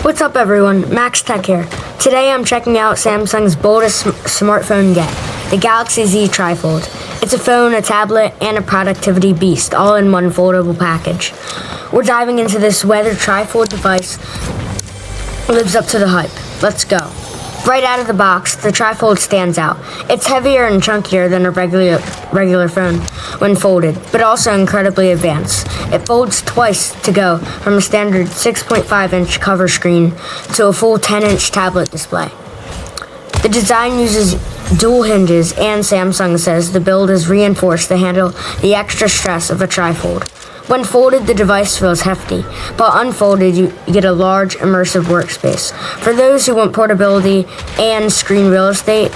What's up everyone, Max Tech here. Today I'm checking out Samsung's boldest smartphone yet, the Galaxy Z Trifold. It's a phone, a tablet, and a productivity beast, all in one foldable package. We're diving into this whether Trifold device lives up to the hype. Let's go. Right out of the box, the Trifold stands out. It's heavier and chunkier than a regular phone when folded, but also incredibly advanced. It folds twice to go from a standard 6.5-inch cover screen to a full 10-inch tablet display. The design uses dual hinges, and Samsung says the build is reinforced to handle the extra stress of a trifold. When folded, the device feels hefty, but unfolded, you get a large, immersive workspace. For those who want portability and screen real estate,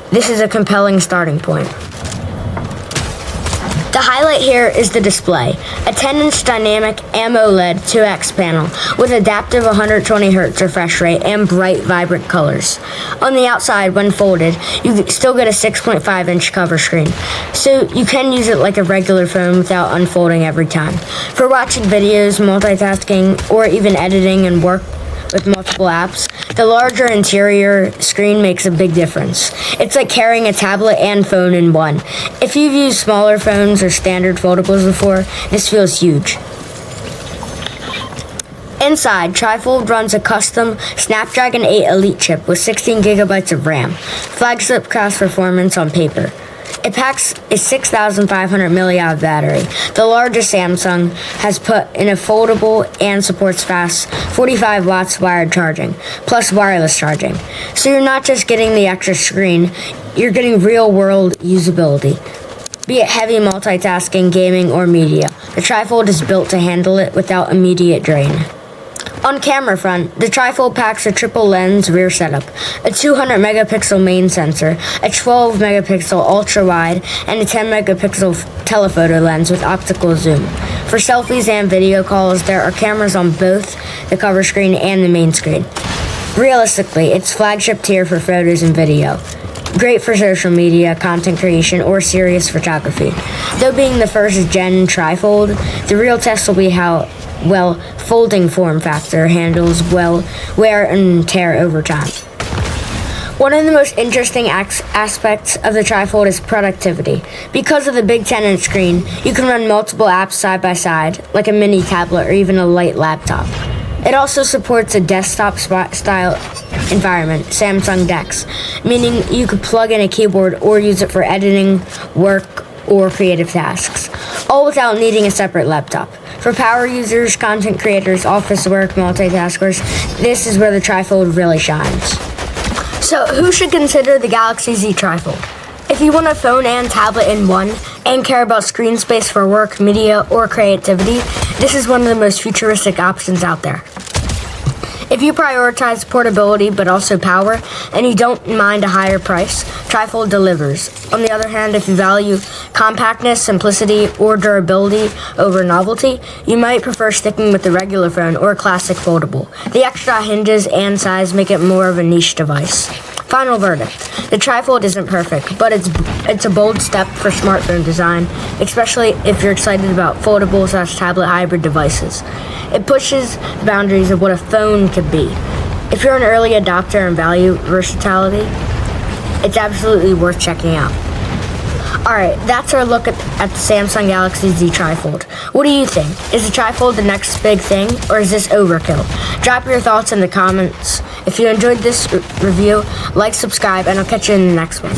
this is a compelling starting point. The highlight here is the display, a 10-inch dynamic AMOLED 2X panel with adaptive 120Hz refresh rate and bright, vibrant colors. On the outside, when folded, you still get a 6.5-inch cover screen, so you can use it like a regular phone without unfolding every time. For watching videos, multitasking, or even editing and work with multiple apps, the larger interior screen makes a big difference. It's like carrying a tablet and phone in one. If you've used smaller phones or standard foldables before, this feels huge. Inside, Trifold runs a custom Snapdragon 8 Elite chip with 16 GB of RAM, flagship class performance on paper. It packs a 6,500 mAh battery, the largest Samsung has put in a foldable, and supports fast 45 watts wired charging, plus wireless charging. So you're not just getting the extra screen, you're getting real-world usability. Be it heavy multitasking, gaming, or media, the Trifold is built to handle it without immediate drain. On camera front, the Trifold packs a triple lens rear setup, a 200 megapixel main sensor, a 12 megapixel ultra wide, and a 10 megapixel telephoto lens with optical zoom. For selfies and video calls, there are cameras on both the cover screen and the main screen. Realistically, it's flagship tier for photos and video. Great for social media, content creation, or serious photography. Though being the first gen Trifold, the real test will be how well folding form factor handles wear and tear over time. One of the most interesting aspects of the Trifold is productivity. Because of the big 10-inch screen, you can run multiple apps side by side, like a mini tablet or even a light laptop. It also supports a desktop-style environment, Samsung DeX, meaning you could plug in a keyboard or use it for editing, work, or creative tasks, all without needing a separate laptop. For power users, content creators, office work, multitaskers, this is where the Trifold really shines. So who should consider the Galaxy Z Trifold? If you want a phone and tablet in one, and care about screen space for work, media, or creativity, this is one of the most futuristic options out there. If you prioritize portability but also power, and you don't mind a higher price, Trifold delivers. On the other hand, if you value compactness, simplicity, or durability over novelty, you might prefer sticking with the regular phone or classic foldable. The extra hinges and size make it more of a niche device. Final verdict. The Trifold isn't perfect, but it's a bold step for smartphone design, especially if you're excited about foldable/tablet hybrid devices. It pushes the boundaries of what a phone could be. If you're an early adopter and value versatility, it's absolutely worth checking out. Alright, that's our look at the Samsung Galaxy Z Trifold. What do you think? Is the Trifold the next big thing, or is this overkill? Drop your thoughts in the comments. If you enjoyed this review, like, subscribe, and I'll catch you in the next one.